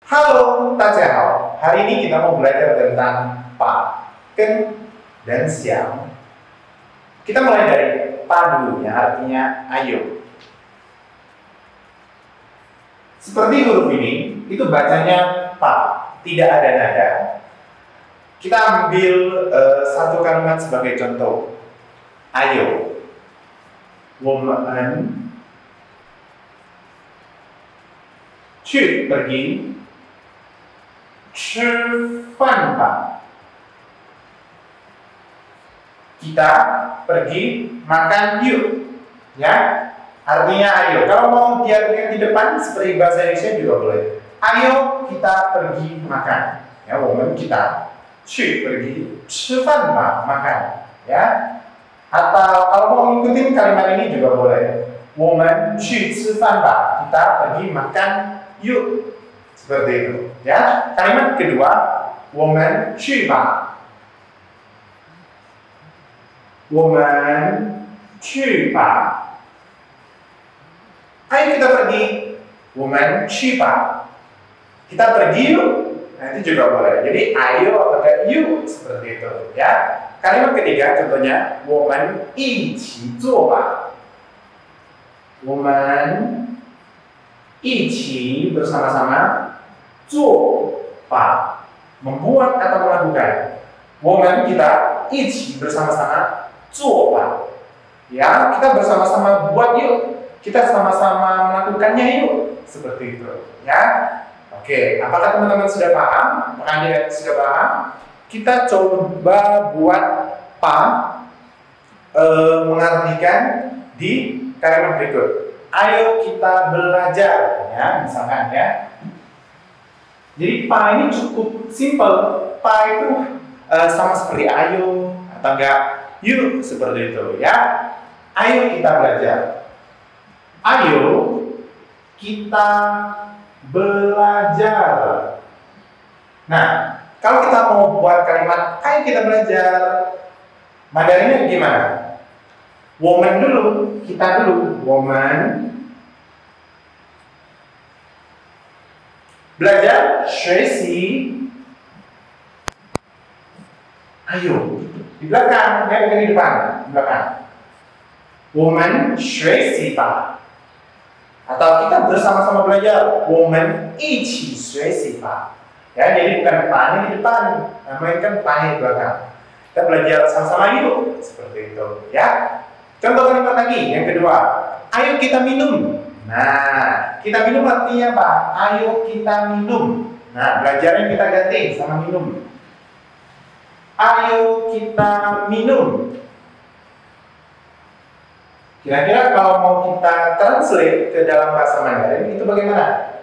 Halo, 大家好. Hari ini kita mau belajar tentang pa, ken, dan xiang. Kita mulai dari pa dulu, yang artinya ayo. Seperti huruf ini, itu bacanya pa, tidak ada nada. Kita ambil satu kalimat sebagai contoh. Ayo. 我们 去 pergi 吃饭吧. Kita pergi makan yuk. Ya, artinya ayo. Kalau mau diartikan di depan seperti bahasa Indonesia juga boleh. Ayo kita pergi makan. Ya, 我们 kita 去 pergi 吃饭吧 makan. Ya. Atau kalau mau ngikutin kalimat ini juga boleh. 我们去吃饭吧. Kita pergi makan yuk. Seperti itu, ya. Kalimat kedua, 我们去吧. 我们去吧. Ayo kita pergi. 我们去吧. Kita pergi yuk. Nah, itu juga boleh. Jadi ayo atau yuk seperti itu, ya. Kalimat ketiga contohnya, 我们一起做吧. 我们一起 bersama-sama 做吧 membuat atau melakukan. 我们 kita 一起 bersama-sama 做吧. Ya, kita bersama-sama buat yuk. Kita sama-sama melakukannya yuk. Seperti itu, ya. Oke, apakah teman-teman sudah paham? Apakah Anda sudah paham? Kita coba buat pa mengartikan di kalimat berikut. Ayo kita belajar, ya, misalkan, ya. Jadi pa ini cukup simpel. Pa itu sama seperti ayo atau enggak yuk, seperti itu, ya. Ayo kita belajar. Ayo kita belajar. Nah, kalau kita mau buat kalimat ayo kita belajar, Mandarinnya gimana? 我们 dulu, kita dulu. 我们 belajar, 学习. Ayo, di belakang, ya, bukan di depan, di belakang. 我们学习吧. Atau kita bersama-sama belajar. 我们一起学习吧. Ya, jadi bukan pa di depan, melainkan pa di belakang. Kita belajar sama-sama yuk, seperti itu, ya. Contoh kalimat lagi, yang kedua. Ayo kita minum. Nah, kita minum artinya apa? Ayo kita minum. Nah, belajarnya kita ganti sama minum. Ayo kita minum. Kira-kira kalau mau kita translate ke dalam bahasa Mandarin, itu bagaimana?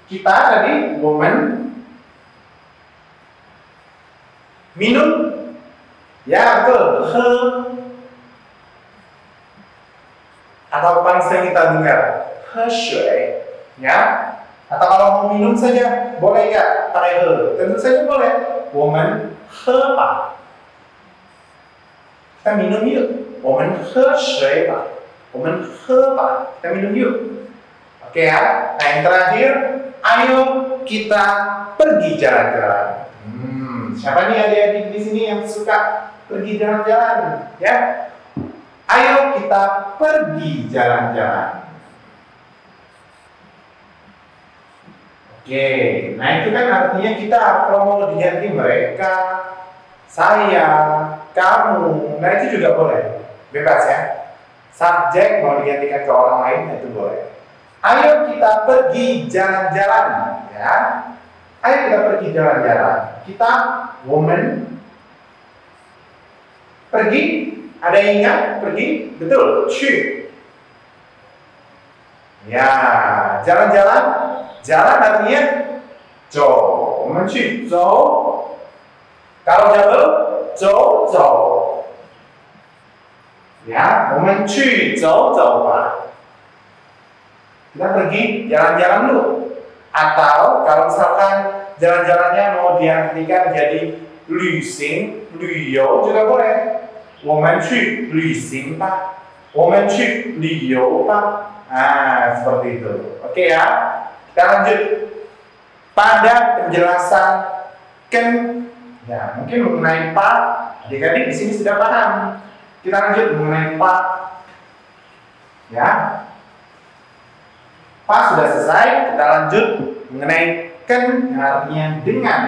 Kita tadi, 我们 minum. Ya, betul. He. Atau paling sering kita dengar, 喝水, ya. Atau kalau mau minum saja, boleh nggak pakai he? Tentu saja boleh. 我们喝吧. Kita minum yuk. 我们喝水吧. 我们喝吧. Kita minum yuk. Oke, ya. Nah, yang terakhir, ayo kita pergi jalan-jalan. Siapa nih adik-adik di sini yang suka pergi jalan-jalan? Ya. Ayo kita pergi jalan-jalan. Oke, nah itu kan artinya kita kalau mau diganti mereka, saya, kamu, nah itu juga boleh. Bebas, ya. Subjek mau digantikan ke orang lain, nah itu boleh. Ayo kita pergi jalan-jalan, ya. Ayo kita pergi jalan-jalan. Kita, 我们 pergi. Ada yang ingat pergi? Betul, 去. Ya, jalan-jalan. Jalan artinya 走. 我们去走. Kalau jauh, 走走. Ya, 我们去走走吧. Kita pergi jalan-jalan dulu. Atau kalau misalkan jalan-jalannya mau diartikan jadi 旅行, 旅游 juga boleh. 我们去旅行吧. 我们去旅游吧. Nah, seperti itu. Oke, ya. Kita lanjut. pada penjelasan ken, ya mungkin mengenai pak, adik-adik di sini sudah paham. Kita lanjut mengenai pak, ya. Pak sudah selesai, kita lanjut mengenai ken yang artinya dengan.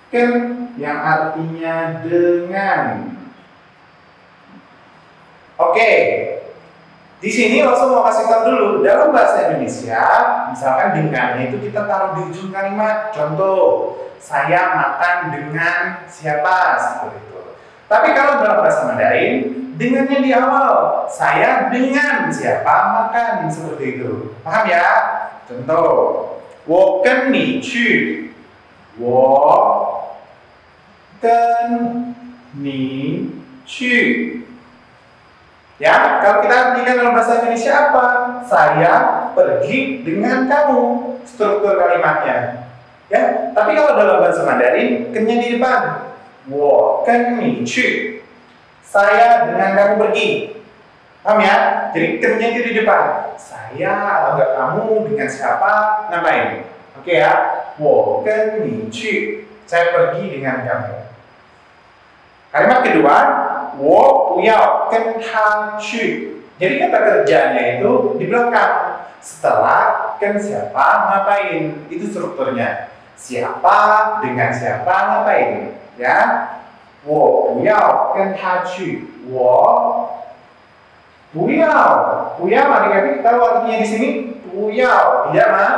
Ken yang artinya dengan. Oke. Di sini langsung mau kasih tahu dulu, dalam bahasa Indonesia, misalkan dengannya itu kita taruh di ujung kalimat. Contoh, saya makan dengan siapa, seperti itu. Tapi kalau dalam bahasa Mandarin, dengannya di awal. Saya dengan siapa makan, seperti itu. Paham ya? Contoh, 我跟你去，我跟你去。Ya, kalau kita artikan dalam bahasa Indonesia apa? Saya pergi dengan kamu, struktur kalimatnya. Ya, tapi kalau dalam bahasa Mandarin, kennya di depan. 我跟你去. Saya dengan kamu pergi. Paham ya? Jadi kennya itu di depan. Saya atau enggak kamu dengan siapa? Ngapain? Oke ya. 我跟你去. Saya pergi dengan kamu. Kalimat kedua, 我不要跟他去. Jadi kata kerjanya itu di belakang. Setelah kan siapa ngapain, itu strukturnya. Siapa dengan siapa ngapain, ya. 我不要跟他去. 我不要. 不要adik-adik tahu artinya di sini? 不要, tidak mah?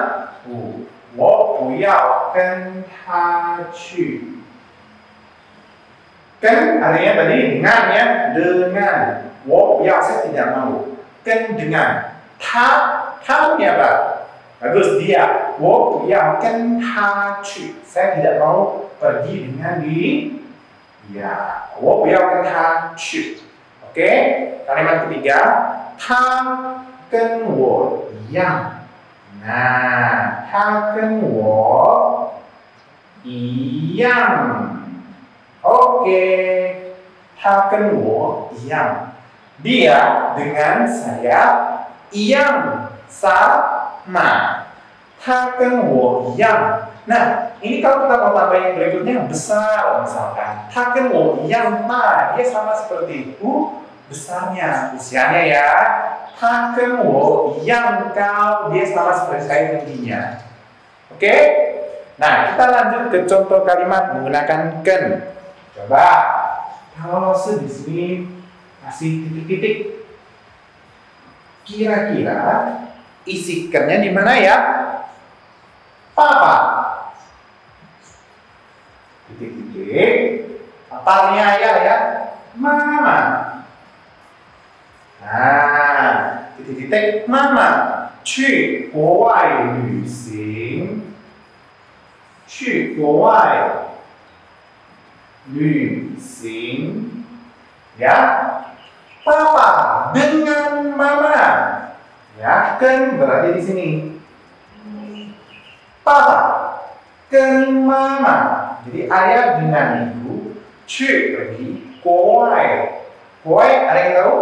我不要跟他去. Kan artinya tadi dengan ya, dengan. 我不要 saya tidak mau. Kan dengan. 他punya apa? Bagus, dia. 我不要跟他去. Saya tidak mau pergi dengan dia. 我不要跟他去. Oke, kalimat ketiga. 他跟我一样. Nah, 他跟我一样. Oke, 他跟我一样. Dia dengan saya yang sama. 他跟我一样. Nah, ini kalau kita mau tambah yang berikutnya besar misalkan. 他跟我一样大. Dia sama seperti itu besarnya, usianya ya. 他跟我一样高. Dia sama seperti saya tingginya. Oke? Nah, kita lanjut ke contoh kalimat menggunakan ken. Coba, kalau di sini kasih titik-titik, kira-kira isi kennya di mana ya? Papa. Titik-titik. Papanya ayah ya? Mama. Nah, titik-titik mama. 去国外旅行. 去国外旅行, ya. Papa dengan mama, ya. Kan berarti di sini. Papa dengan mama. Jadi ayah dengan ibu. 去 pergi. 国外. 国外 ada yang tahu?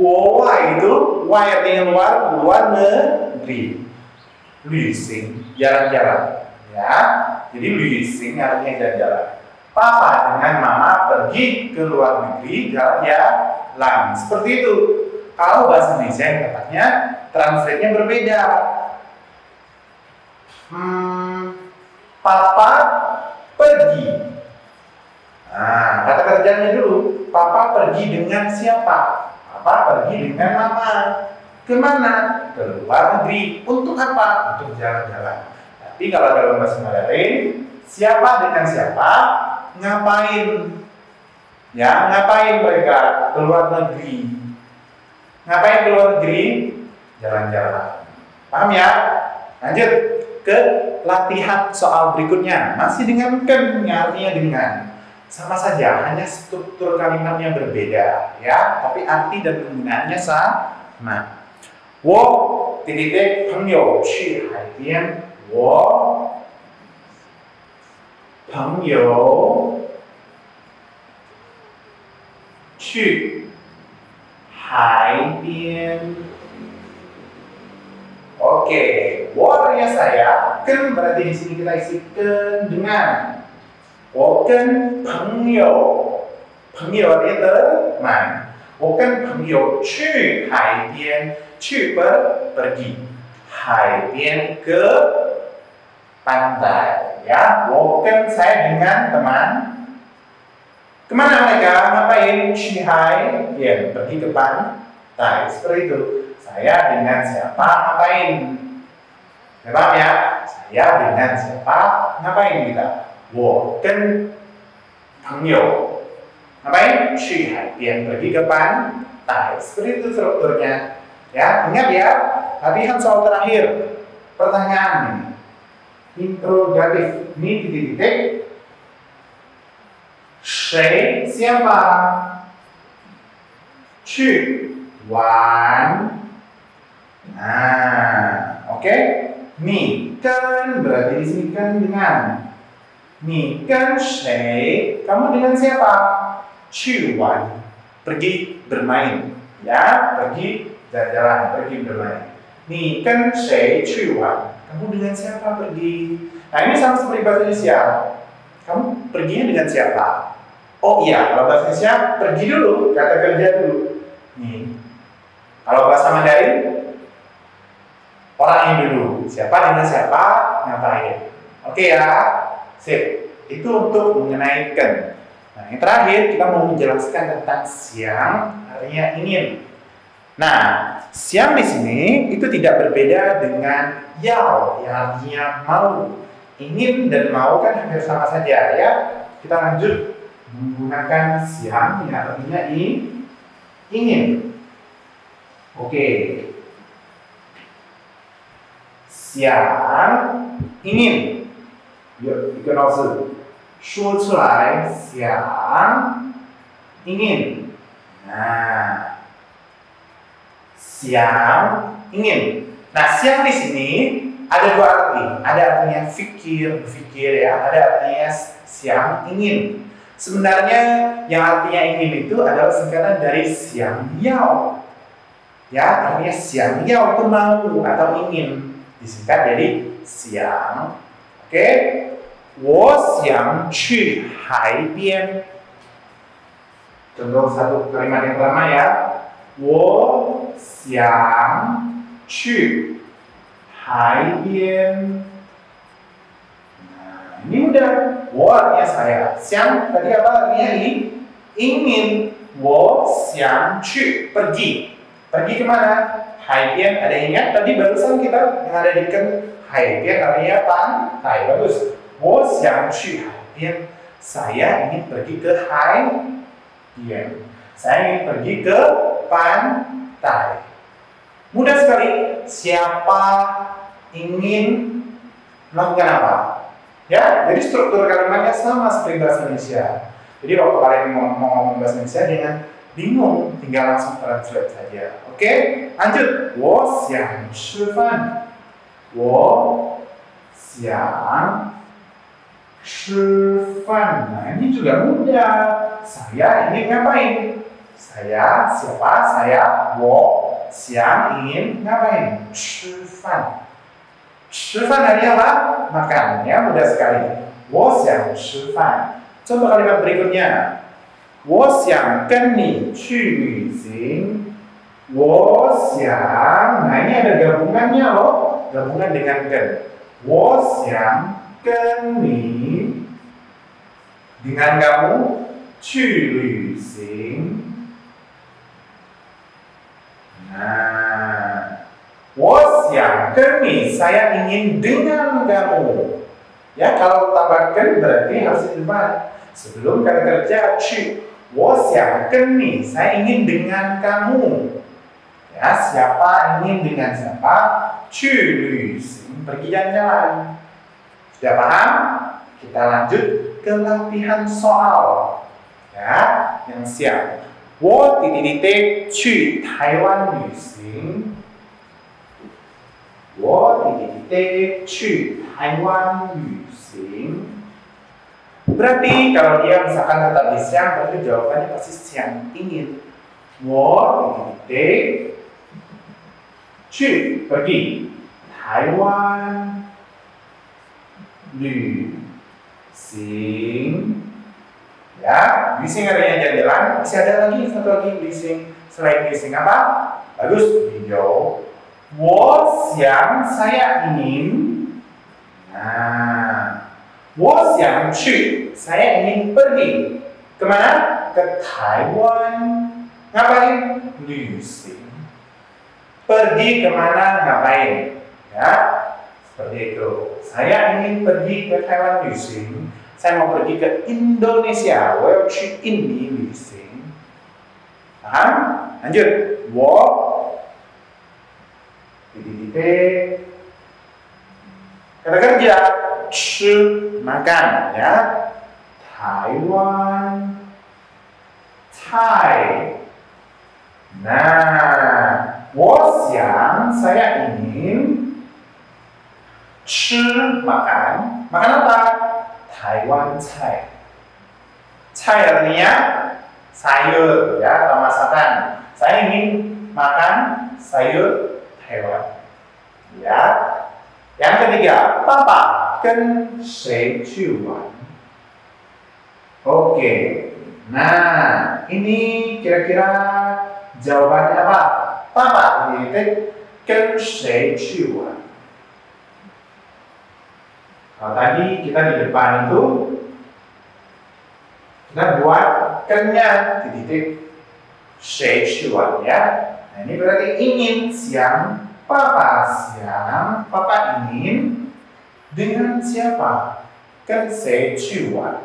国外itu wai artinya luar, luar negeri. 旅行 jalan-jalan, ya. Jadi 旅行 artinya jalan-jalan. Papa dengan mama pergi ke luar negeri jalan-jalan. Seperti itu. Kalau bahasa Indonesia katanya translate-nya berbeda. Papa pergi. Nah, kata kerjanya dulu. Papa pergi dengan siapa? Papa pergi dengan mama. Kemana? Ke luar negeri. Untuk apa? Untuk jalan-jalan. Tapi kalau dalam bahasa Mandarin, siapa dengan siapa? Ngapain? Ya, ngapain mereka keluar negeri? Ngapain keluar negeri? Jalan-jalan. Paham ya? Lanjut ke latihan soal berikutnya. Masih dengan ken, artinya dengan. Sama saja, hanya struktur kalimatnya berbeda, ya. Tapi arti dan penggunaannya sama. 我titik朋友去海边。我朋友去海边. Oke, 我artinya saya,跟berarti di sini kita isi跟dengan. 我跟朋友，朋友 artinya teman. 我跟朋友去海边，去 pergi. 海边 ke pantai, ya. 我跟 saya dengan teman. Kemana mereka? Ngapain? 去海边 pergi ke pantai. Seperti itu. Saya dengan siapa? Ngapain? Paham ya? Saya dengan siapa? Ngapain kita? 我跟朋友 ngapain? 去海边 pergi ke pantai. Seperti itu strukturnya. Ya, ingat ya. Latihan soal terakhir. Pertanyaan ini. Interrogatif. Ini titik-titik. 谁 siapa 去玩 nah oke nih kan berarti di sini kan dengan nih kan 谁 kamu dengan siapa 去玩 pergi bermain ya pergi jalan-jalan pergi bermain nih kan 谁去玩 kamu dengan siapa pergi nah ini sama seperti bahasa Indonesia kamu perginya dengan siapa? Oh iya, kalau bahasa Indonesia pergi dulu, kata kerja dulu. Nih. Kalau bahasa Mandarin orangnya dulu. Siapa dengan siapa, ngapain. Oke ya, sip. Itu untuk mengenai kan. Nah, yang terakhir kita mau menjelaskan tentang siang, artinya ingin. Nah, siang di sini itu tidak berbeda dengan yao, yang artinya mau. Ingin dan mau kan hampir sama saja ya. Kita lanjut menggunakan siang yang artinya ingin. Oke. Siang ingin. Yuk, 一个老师说出来想ingin. Nah, siang ingin. Nah, siang di sini ada dua arti, ada artinya berpikir ya, ada artinya siang ingin. Sebenarnya yang artinya ingin itu adalah singkatan dari siang yao. Ya, artinya siang yao itu mau atau ingin. Disingkat jadi siang. Oke. 我想去海边. Contoh satu kalimat yang pertama ya. 我想去海边. Nah, ini udah. 我 artinya saya. 想 tadi apa artinya ingin. 我想去 pergi. Pergi kemana? 海边 ada ingat tadi barusan kita yang ada di kan 海边 artinya pantai. Bagus. 我想去海边. Saya ingin pergi ke 海边. Saya ingin pergi ke pantai. Mudah sekali. Siapa ingin melakukan apa? Ya, jadi struktur kalimatnya sama seperti bahasa Indonesia. Jadi waktu kalian mau ngomong bahasa Indonesia jangan bingung, tinggal langsung translate saja. Oke, lanjut. 我想吃饭. 我想吃饭. Nah, ini juga mudah. Saya ingin ngapain? Saya siapa? Saya 我想 ingin ngapain? 吃饭. 吃饭 artinya apa? Makan, ya mudah sekali. 我想吃饭. Contoh kalimat berikutnya. 我想跟你去旅行. 我想, nah ini ada gabungannya loh, gabungan dengan 跟. 我想跟你 dengan kamu 去旅行. Nah, 我想跟你 saya ingin dengan kamu. Ya, kalau tambahkan berarti harus di depan. Sebelum kata kerja 去, 我想跟你 saya ingin dengan kamu. Ya, siapa ingin dengan siapa? 去旅行 pergi jalan-jalan. Sudah paham? Kita lanjut ke latihan soal. Ya, yang siap. 我titik-titik 去台湾旅行. 我titik-titik 去台湾旅行. Berarti kalau dia misalkan tetap di siang, berarti jawabannya pasti siang ingin. 我titik-titik 去 pergi 台湾旅行. Ya, 旅行artinya jalan-jalan. Masih ada lagi satu lagi 旅行. Selain 旅行apa? Bagus, video. 我想 saya ingin. Nah, 我想去 saya ingin pergi. Kemana? Ke Taiwan. Ngapain? 旅行. Pergi kemana? Ngapain? Ya, seperti itu. Saya ingin pergi ke Taiwan 旅行. Saya mau pergi ke Indonesia. 我要去印尼旅行. Paham? Lanjut. 我 titik-titik. Kata kerja 吃 makan ya. Taiwan Thai. Nah, 我想 saya ingin 吃 makan. Makan apa? Taiwan Thai. Thai artinya sayur ya, atau masakan. Saya ingin makan sayur Taiwan. Ya. Yang ketiga, Papa 跟谁去玩? Oke. Nah, ini kira-kira jawabannya apa? Papa titik 跟谁去玩? Kalau tadi kita di depan itu kita buat kennya titik 谁去玩 ya. Nah, ini berarti ingin siang. Papa siang, Papa ingin dengan siapa? 跟谁去玩?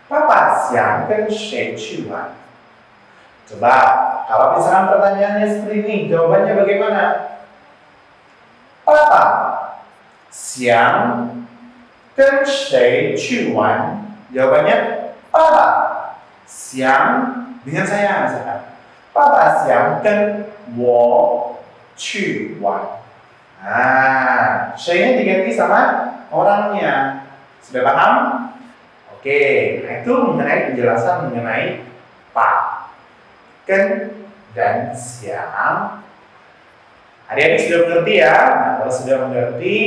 Papa siang 跟谁去玩? Coba, kalau misalkan pertanyaannya seperti ini, jawabannya bagaimana? Papa siang 跟谁去玩? Jawabannya Papa siang dengan saya misalkan. Papa siang 跟我去玩. Nah, 谁-nya diganti sama orangnya. Sudah paham? Oke, nah itu mengenai penjelasan mengenai Pak, Ken, dan siang. Adik-adik sudah mengerti ya? Nah, kalau sudah mengerti,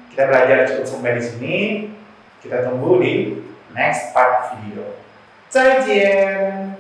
kita belajar cukup sampai di sini. Kita tunggu di next part video. 再见。